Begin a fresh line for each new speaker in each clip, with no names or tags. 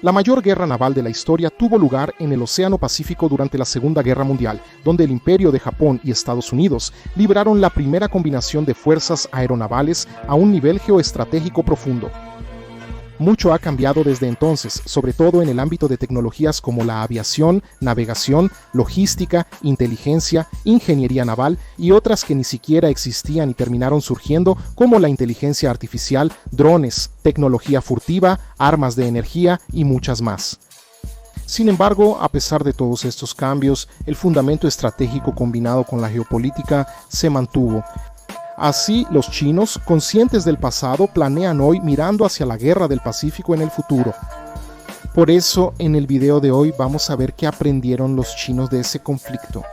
La mayor guerra naval de la historia tuvo lugar en el Océano Pacífico durante la Segunda Guerra Mundial, donde el Imperio de Japón y Estados Unidos libraron la primera combinación de fuerzas aeronavales a un nivel geoestratégico profundo. Mucho ha cambiado desde entonces, sobre todo en el ámbito de tecnologías como la aviación, navegación, logística, inteligencia, ingeniería naval y otras que ni siquiera existían y terminaron surgiendo, como la inteligencia artificial, drones, tecnología furtiva, armas de energía y muchas más. Sin embargo, a pesar de todos estos cambios, el fundamento estratégico combinado con la geopolítica se mantuvo. Así, los chinos, conscientes del pasado, planean hoy mirando hacia la Guerra del Pacífico en el futuro. Por eso, en el video de hoy vamos a ver qué aprendieron los chinos de ese conflicto.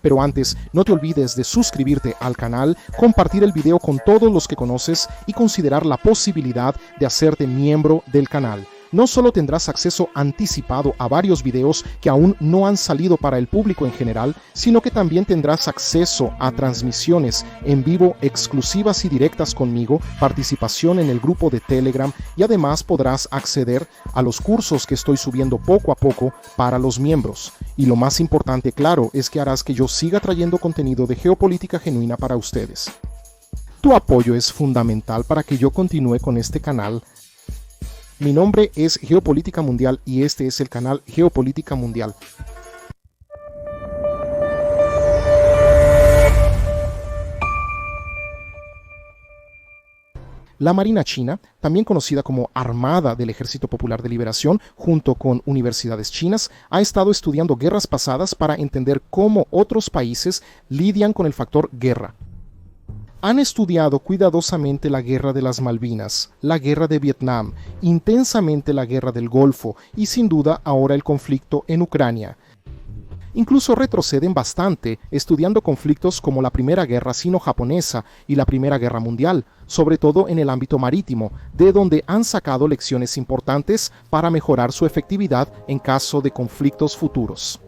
Pero antes, no te olvides de suscribirte al canal, compartir el video con todos los que conoces y considerar la posibilidad de hacerte miembro del canal. No solo tendrás acceso anticipado a varios videos que aún no han salido para el público en general, sino que también tendrás acceso a transmisiones en vivo exclusivas y directas conmigo, participación en el grupo de Telegram y además podrás acceder a los cursos que estoy subiendo poco a poco para los miembros. Y lo más importante, claro, es que harás que yo siga trayendo contenido de geopolítica genuina para ustedes. Tu apoyo es fundamental para que yo continúe con este canal. Mi nombre es Geopolítica Mundial y este es el canal Geopolítica Mundial. La Marina China, también conocida como Armada del Ejército Popular de Liberación, junto con universidades chinas, ha estado estudiando guerras pasadas para entender cómo otros países lidian con el factor guerra. Han estudiado cuidadosamente la Guerra de las Malvinas, la Guerra de Vietnam, intensamente la Guerra del Golfo y sin duda ahora el conflicto en Ucrania. Incluso retroceden bastante estudiando conflictos como la Primera Guerra Sino-Japonesa y la Primera Guerra Mundial, sobre todo en el ámbito marítimo, de donde han sacado lecciones importantes para mejorar su efectividad en caso de conflictos futuros.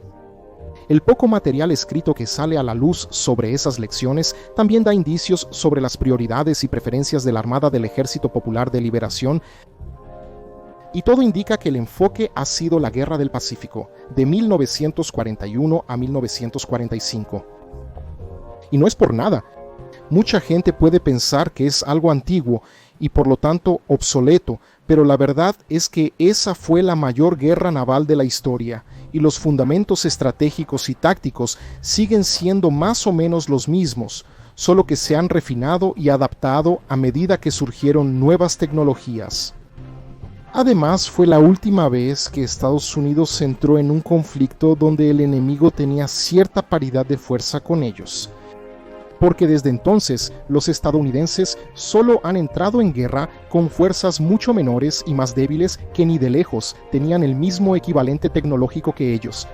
El poco material escrito que sale a la luz sobre esas lecciones también da indicios sobre las prioridades y preferencias de la Armada del Ejército Popular de Liberación, y todo indica que el enfoque ha sido la Guerra del Pacífico, de 1941 a 1945. Y no es por nada. Mucha gente puede pensar que es algo antiguo y por lo tanto obsoleto, pero la verdad es que esa fue la mayor guerra naval de la historia, y los fundamentos estratégicos y tácticos siguen siendo más o menos los mismos, solo que se han refinado y adaptado a medida que surgieron nuevas tecnologías. Además, fue la última vez que Estados Unidos entró en un conflicto donde el enemigo tenía cierta paridad de fuerza con ellos. Porque desde entonces los estadounidenses solo han entrado en guerra con fuerzas mucho menores y más débiles que ni de lejos tenían el mismo equivalente tecnológico que ellos.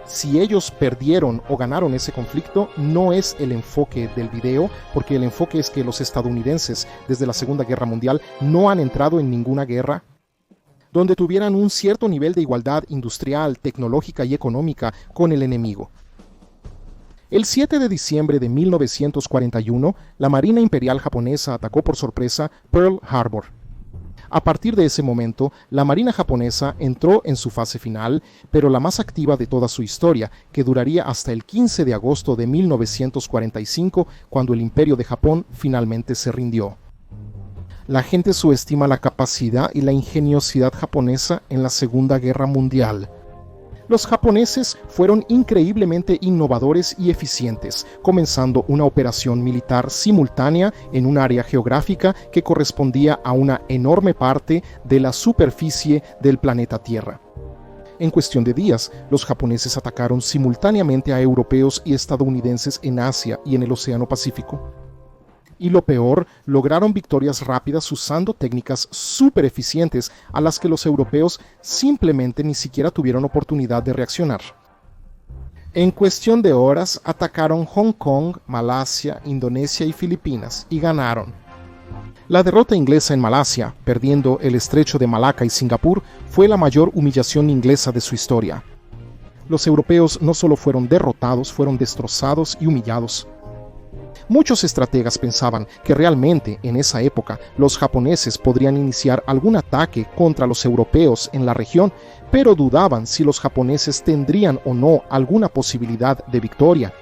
Si ellos perdieron o ganaron ese conflicto, no es el enfoque del video, porque el enfoque es que los estadounidenses desde la Segunda Guerra Mundial no han entrado en ninguna guerra donde tuvieran un cierto nivel de igualdad industrial, tecnológica y económica con el enemigo. El 7 de diciembre de 1941, la Marina Imperial japonesa atacó por sorpresa Pearl Harbor. A partir de ese momento, la Marina japonesa entró en su fase final, pero la más activa de toda su historia, que duraría hasta el 15 de agosto de 1945, cuando el Imperio de Japón finalmente se rindió. La gente subestima la capacidad y la ingeniosidad japonesa en la Segunda Guerra Mundial. Los japoneses fueron increíblemente innovadores y eficientes, comenzando una operación militar simultánea en un área geográfica que correspondía a una enorme parte de la superficie del planeta Tierra. En cuestión de días, los japoneses atacaron simultáneamente a europeos y estadounidenses en Asia y en el Océano Pacífico. Y lo peor, lograron victorias rápidas usando técnicas súper eficientes a las que los europeos simplemente ni siquiera tuvieron oportunidad de reaccionar. En cuestión de horas, atacaron Hong Kong, Malasia, Indonesia y Filipinas y ganaron. La derrota inglesa en Malasia, perdiendo el estrecho de Malaca y Singapur, fue la mayor humillación inglesa de su historia. Los europeos no solo fueron derrotados, fueron destrozados y humillados. Muchos estrategas pensaban que realmente en esa época los japoneses podrían iniciar algún ataque contra los europeos en la región, pero dudaban si los japoneses tendrían o no alguna posibilidad de victoria.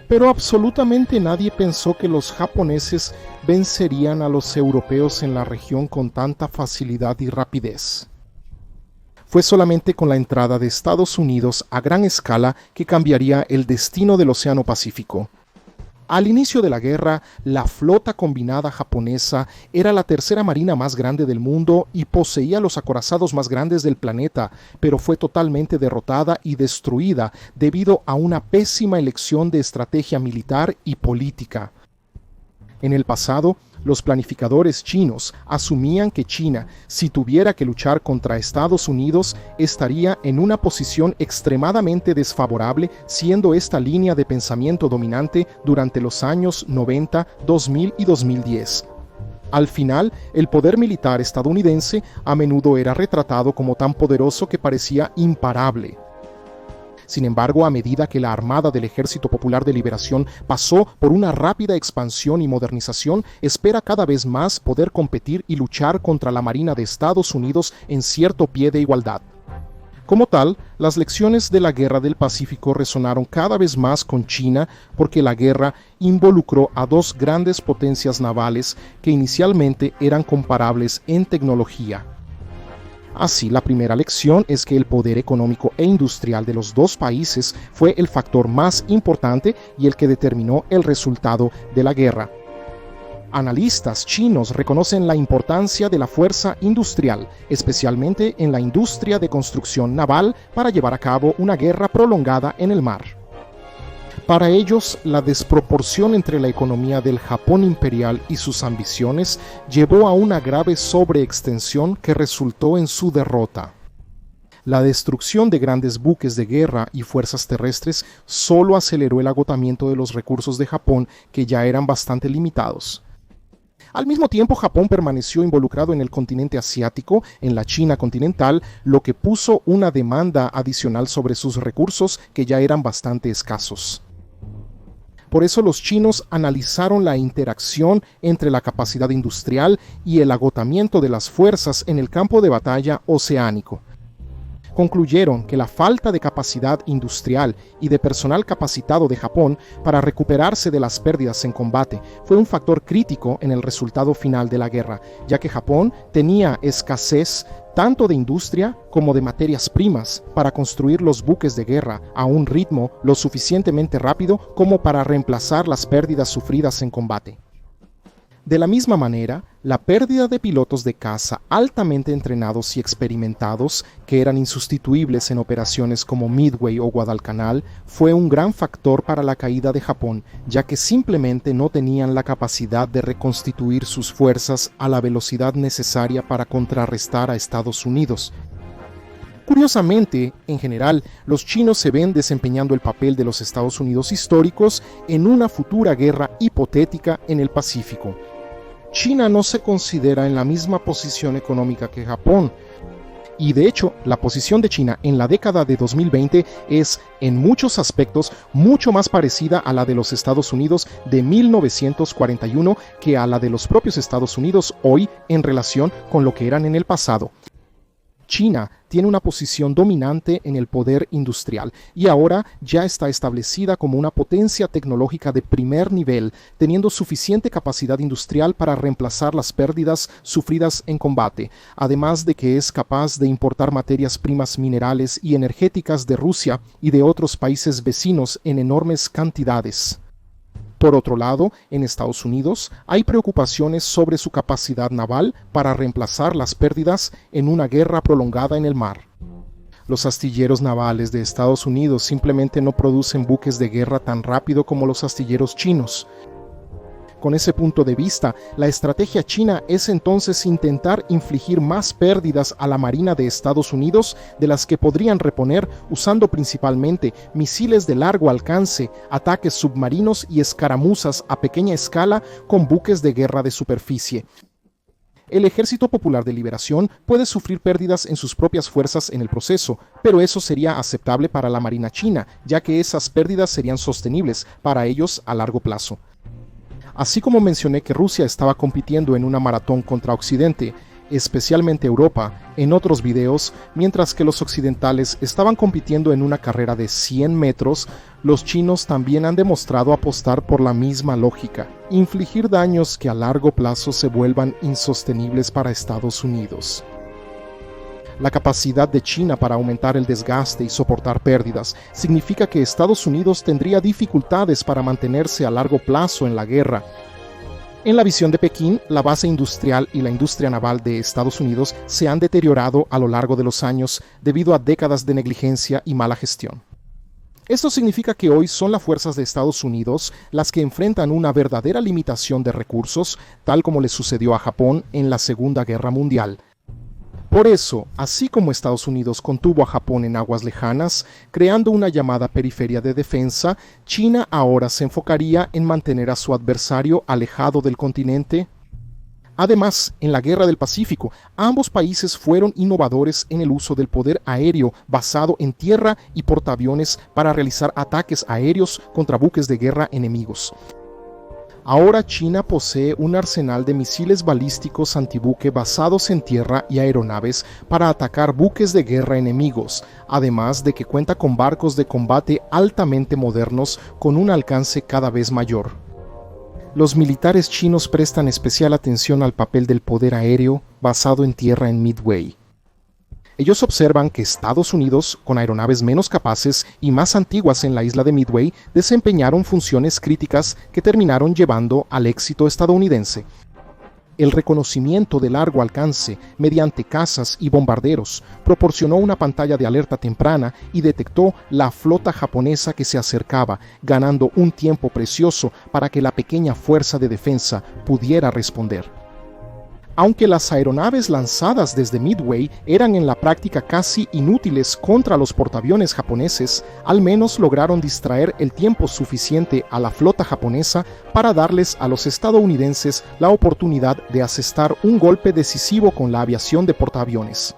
Pero absolutamente nadie pensó que los japoneses vencerían a los europeos en la región con tanta facilidad y rapidez. Fue solamente con la entrada de Estados Unidos a gran escala que cambiaría el destino del Océano Pacífico. Al inicio de la guerra, la flota combinada japonesa era la tercera marina más grande del mundo y poseía los acorazados más grandes del planeta, pero fue totalmente derrotada y destruida debido a una pésima elección de estrategia militar y política. En el pasado, los planificadores chinos asumían que China, si tuviera que luchar contra Estados Unidos, estaría en una posición extremadamente desfavorable, siendo esta línea de pensamiento dominante durante los años 90, 2000 y 2010. Al final, el poder militar estadounidense a menudo era retratado como tan poderoso que parecía imparable. Sin embargo, a medida que la Armada del Ejército Popular de Liberación pasó por una rápida expansión y modernización, espera cada vez más poder competir y luchar contra la Marina de Estados Unidos en cierto pie de igualdad. Como tal, las lecciones de la Guerra del Pacífico resonaron cada vez más con China porque la guerra involucró a dos grandes potencias navales que inicialmente eran comparables en tecnología. Así, la primera lección es que el poder económico e industrial de los dos países fue el factor más importante y el que determinó el resultado de la guerra. Analistas chinos reconocen la importancia de la fuerza industrial, especialmente en la industria de construcción naval, para llevar a cabo una guerra prolongada en el mar. Para ellos, la desproporción entre la economía del Japón imperial y sus ambiciones llevó a una grave sobreextensión que resultó en su derrota. La destrucción de grandes buques de guerra y fuerzas terrestres solo aceleró el agotamiento de los recursos de Japón, que ya eran bastante limitados. Al mismo tiempo, Japón permaneció involucrado en el continente asiático, en la China continental, lo que puso una demanda adicional sobre sus recursos que ya eran bastante escasos. Por eso los chinos analizaron la interacción entre la capacidad industrial y el agotamiento de las fuerzas en el campo de batalla oceánico. Concluyeron que la falta de capacidad industrial y de personal capacitado de Japón para recuperarse de las pérdidas en combate fue un factor crítico en el resultado final de la guerra, ya que Japón tenía escasez tanto de industria como de materias primas para construir los buques de guerra a un ritmo lo suficientemente rápido como para reemplazar las pérdidas sufridas en combate. De la misma manera, la pérdida de pilotos de caza altamente entrenados y experimentados, que eran insustituibles en operaciones como Midway o Guadalcanal, fue un gran factor para la caída de Japón, ya que simplemente no tenían la capacidad de reconstituir sus fuerzas a la velocidad necesaria para contrarrestar a Estados Unidos. Curiosamente, en general, los chinos se ven desempeñando el papel de los Estados Unidos históricos en una futura guerra hipotética en el Pacífico. China no se considera en la misma posición económica que Japón, y de hecho, la posición de China en la década de 2020 es, en muchos aspectos, mucho más parecida a la de los Estados Unidos de 1941 que a la de los propios Estados Unidos hoy en relación con lo que eran en el pasado. China tiene una posición dominante en el poder industrial y ahora ya está establecida como una potencia tecnológica de primer nivel, teniendo suficiente capacidad industrial para reemplazar las pérdidas sufridas en combate, además de que es capaz de importar materias primas minerales y energéticas de Rusia y de otros países vecinos en enormes cantidades. Por otro lado, en Estados Unidos hay preocupaciones sobre su capacidad naval para reemplazar las pérdidas en una guerra prolongada en el mar. Los astilleros navales de Estados Unidos simplemente no producen buques de guerra tan rápido como los astilleros chinos. Con ese punto de vista, la estrategia china es entonces intentar infligir más pérdidas a la Marina de Estados Unidos de las que podrían reponer usando principalmente misiles de largo alcance, ataques submarinos y escaramuzas a pequeña escala con buques de guerra de superficie. El Ejército Popular de Liberación puede sufrir pérdidas en sus propias fuerzas en el proceso, pero eso sería aceptable para la Marina china, ya que esas pérdidas serían sostenibles para ellos a largo plazo. Así como mencioné que Rusia estaba compitiendo en una maratón contra Occidente, especialmente Europa, en otros videos, mientras que los occidentales estaban compitiendo en una carrera de 100 metros, los chinos también han demostrado apostar por la misma lógica, infligir daños que a largo plazo se vuelvan insostenibles para Estados Unidos. La capacidad de China para aumentar el desgaste y soportar pérdidas significa que Estados Unidos tendría dificultades para mantenerse a largo plazo en la guerra. En la visión de Pekín, la base industrial y la industria naval de Estados Unidos se han deteriorado a lo largo de los años debido a décadas de negligencia y mala gestión. Esto significa que hoy son las fuerzas de Estados Unidos las que enfrentan una verdadera limitación de recursos, tal como le sucedió a Japón en la Segunda Guerra Mundial. Por eso, así como Estados Unidos contuvo a Japón en aguas lejanas, creando una llamada periferia de defensa, China ahora se enfocaría en mantener a su adversario alejado del continente. Además, en la Guerra del Pacífico, ambos países fueron innovadores en el uso del poder aéreo basado en tierra y portaaviones para realizar ataques aéreos contra buques de guerra enemigos. Ahora China posee un arsenal de misiles balísticos antibuque basados en tierra y aeronaves para atacar buques de guerra enemigos, además de que cuenta con barcos de combate altamente modernos con un alcance cada vez mayor. Los militares chinos prestan especial atención al papel del poder aéreo basado en tierra en Midway. Ellos observan que Estados Unidos, con aeronaves menos capaces y más antiguas en la isla de Midway, desempeñaron funciones críticas que terminaron llevando al éxito estadounidense. El reconocimiento de largo alcance mediante cazas y bombarderos proporcionó una pantalla de alerta temprana y detectó la flota japonesa que se acercaba, ganando un tiempo precioso para que la pequeña fuerza de defensa pudiera responder. Aunque las aeronaves lanzadas desde Midway eran en la práctica casi inútiles contra los portaaviones japoneses, al menos lograron distraer el tiempo suficiente a la flota japonesa para darles a los estadounidenses la oportunidad de asestar un golpe decisivo con la aviación de portaaviones.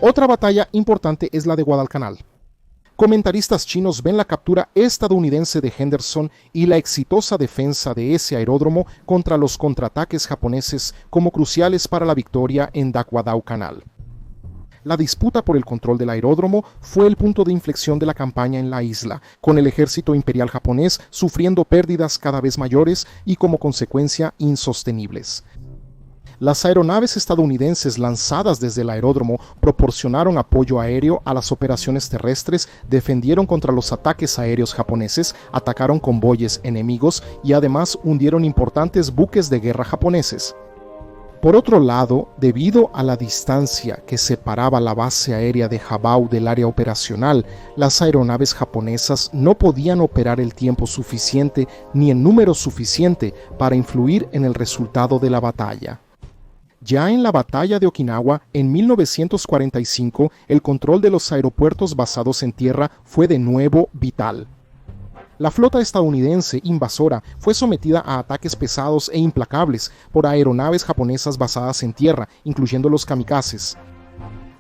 Otra batalla importante es la de Guadalcanal. Comentaristas chinos ven la captura estadounidense de Henderson y la exitosa defensa de ese aeródromo contra los contraataques japoneses como cruciales para la victoria en Guadalcanal. La disputa por el control del aeródromo fue el punto de inflexión de la campaña en la isla, con el ejército imperial japonés sufriendo pérdidas cada vez mayores y como consecuencia insostenibles. Las aeronaves estadounidenses lanzadas desde el aeródromo proporcionaron apoyo aéreo a las operaciones terrestres, defendieron contra los ataques aéreos japoneses, atacaron convoyes enemigos y además hundieron importantes buques de guerra japoneses. Por otro lado, debido a la distancia que separaba la base aérea de Habao del área operacional, las aeronaves japonesas no podían operar el tiempo suficiente ni en número suficiente para influir en el resultado de la batalla. Ya en la batalla de Okinawa, en 1945, el control de los aeropuertos basados en tierra fue de nuevo vital. La flota estadounidense invasora fue sometida a ataques pesados e implacables por aeronaves japonesas basadas en tierra, incluyendo los kamikazes.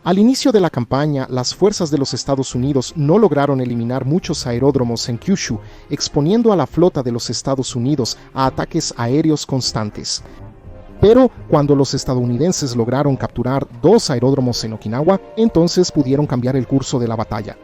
Al inicio de la campaña, las fuerzas de los Estados Unidos no lograron eliminar muchos aeródromos en Kyushu, exponiendo a la flota de los Estados Unidos a ataques aéreos constantes. Pero cuando los estadounidenses lograron capturar 2 aeródromos en Okinawa, entonces pudieron cambiar el curso de la batalla.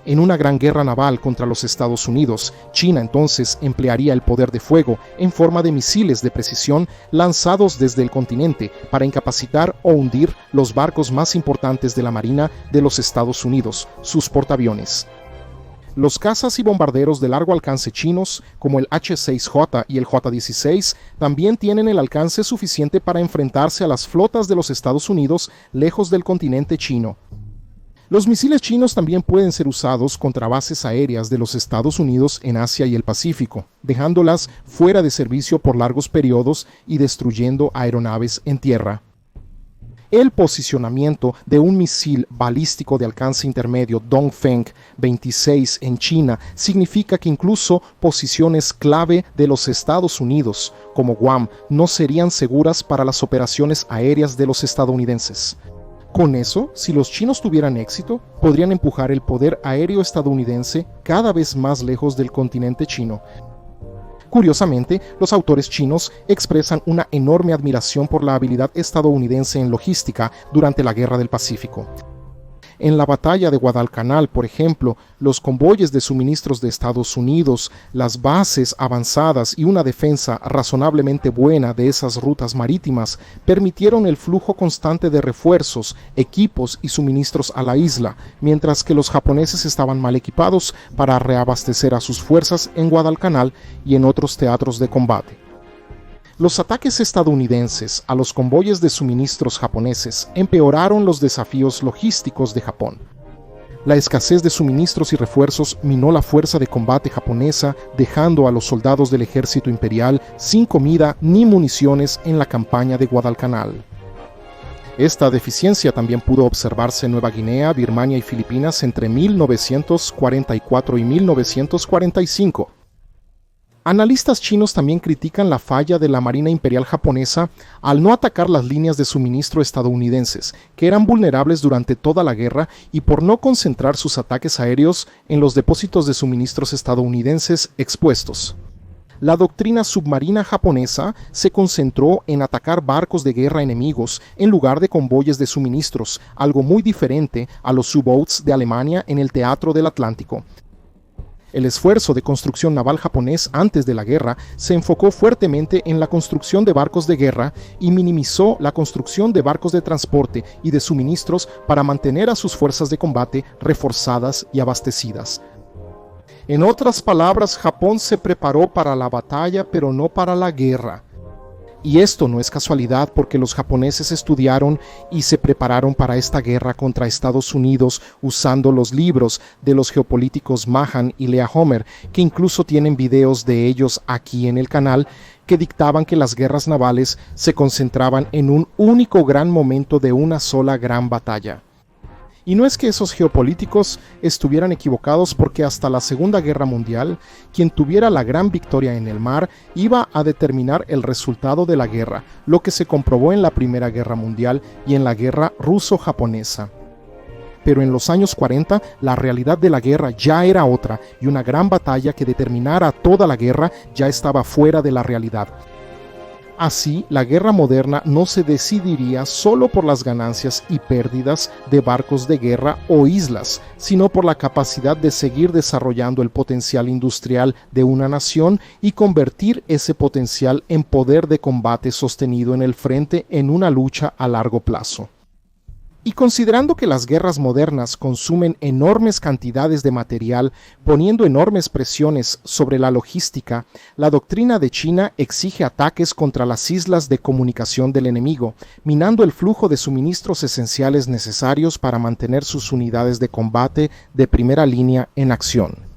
En una gran guerra naval contra los Estados Unidos, China entonces emplearía el poder de fuego en forma de misiles de precisión lanzados desde el continente para incapacitar o hundir los barcos más importantes de la Marina de los Estados Unidos, sus portaaviones. Los cazas y bombarderos de largo alcance chinos, como el H-6J y el J-16, también tienen el alcance suficiente para enfrentarse a las flotas de los Estados Unidos lejos del continente chino. Los misiles chinos también pueden ser usados contra bases aéreas de los Estados Unidos en Asia y el Pacífico, dejándolas fuera de servicio por largos periodos y destruyendo aeronaves en tierra. El posicionamiento de un misil balístico de alcance intermedio Dongfeng 26 en China significa que incluso posiciones clave de los Estados Unidos, como Guam, no serían seguras para las operaciones aéreas de los estadounidenses. Con eso, si los chinos tuvieran éxito, podrían empujar el poder aéreo estadounidense cada vez más lejos del continente chino. Curiosamente, los autores chinos expresan una enorme admiración por la habilidad estadounidense en logística durante la Guerra del Pacífico. En la batalla de Guadalcanal, por ejemplo, los convoyes de suministros de Estados Unidos, las bases avanzadas y una defensa razonablemente buena de esas rutas marítimas permitieron el flujo constante de refuerzos, equipos y suministros a la isla, mientras que los japoneses estaban mal equipados para reabastecer a sus fuerzas en Guadalcanal y en otros teatros de combate. Los ataques estadounidenses a los convoyes de suministros japoneses empeoraron los desafíos logísticos de Japón. La escasez de suministros y refuerzos minó la fuerza de combate japonesa, dejando a los soldados del ejército imperial sin comida ni municiones en la campaña de Guadalcanal. Esta deficiencia también pudo observarse en Nueva Guinea, Birmania y Filipinas entre 1944 y 1945. Analistas chinos también critican la falla de la Marina Imperial japonesa al no atacar las líneas de suministro estadounidenses, que eran vulnerables durante toda la guerra, y por no concentrar sus ataques aéreos en los depósitos de suministros estadounidenses expuestos. La doctrina submarina japonesa se concentró en atacar barcos de guerra enemigos en lugar de convoyes de suministros, algo muy diferente a los U-boats de Alemania en el teatro del Atlántico. El esfuerzo de construcción naval japonés antes de la guerra se enfocó fuertemente en la construcción de barcos de guerra y minimizó la construcción de barcos de transporte y de suministros para mantener a sus fuerzas de combate reforzadas y abastecidas. En otras palabras, Japón se preparó para la batalla, pero no para la guerra. Y esto no es casualidad, porque los japoneses estudiaron y se prepararon para esta guerra contra Estados Unidos usando los libros de los geopolíticos Mahan y Lea Homer, que incluso tienen videos de ellos aquí en el canal, que dictaban que las guerras navales se concentraban en un único gran momento de una sola gran batalla. Y no es que esos geopolíticos estuvieran equivocados, porque hasta la Segunda Guerra Mundial, quien tuviera la gran victoria en el mar iba a determinar el resultado de la guerra, lo que se comprobó en la Primera Guerra Mundial y en la Guerra Ruso-Japonesa. Pero en los años 40 la realidad de la guerra ya era otra, y una gran batalla que determinara toda la guerra ya estaba fuera de la realidad. Así, la guerra moderna no se decidiría solo por las ganancias y pérdidas de barcos de guerra o islas, sino por la capacidad de seguir desarrollando el potencial industrial de una nación y convertir ese potencial en poder de combate sostenido en el frente en una lucha a largo plazo. Y considerando que las guerras modernas consumen enormes cantidades de material, poniendo enormes presiones sobre la logística, la doctrina de China exige ataques contra las islas de comunicación del enemigo, minando el flujo de suministros esenciales necesarios para mantener sus unidades de combate de primera línea en acción.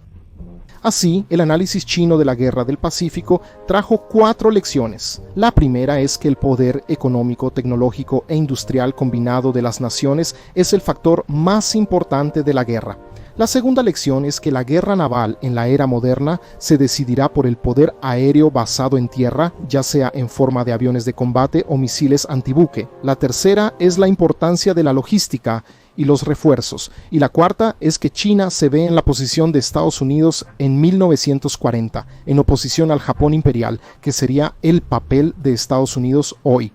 Así, el análisis chino de la Guerra del Pacífico trajo 4 lecciones. La primera es que el poder económico, tecnológico e industrial combinado de las naciones es el factor más importante de la guerra. La segunda lección es que la guerra naval en la era moderna se decidirá por el poder aéreo basado en tierra, ya sea en forma de aviones de combate o misiles antibuque. La tercera es la importancia de la logística y los refuerzos. Y la cuarta es que China se ve en la posición de Estados Unidos en 1940, en oposición al Japón imperial, que sería el papel de Estados Unidos hoy.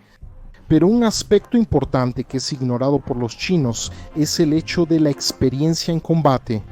Pero un aspecto importante que es ignorado por los chinos es el hecho de la experiencia en combate.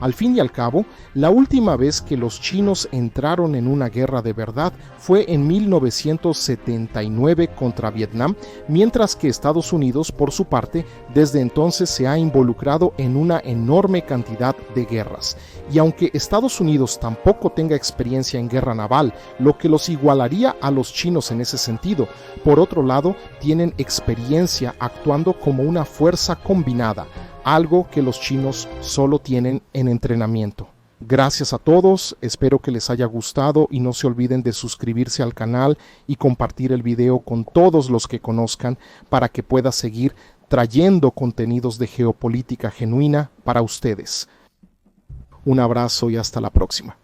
Al fin y al cabo, la última vez que los chinos entraron en una guerra de verdad fue en 1979 contra Vietnam, mientras que Estados Unidos, por su parte, desde entonces se ha involucrado en una enorme cantidad de guerras. Y aunque Estados Unidos tampoco tenga experiencia en guerra naval, lo que los igualaría a los chinos en ese sentido, por otro lado, tienen experiencia actuando como una fuerza combinada, algo que los chinos solo tienen en entrenamiento. Gracias a todos, espero que les haya gustado y no se olviden de suscribirse al canal y compartir el video con todos los que conozcan para que pueda seguir trayendo contenidos de geopolítica genuina para ustedes. Un abrazo y hasta la próxima.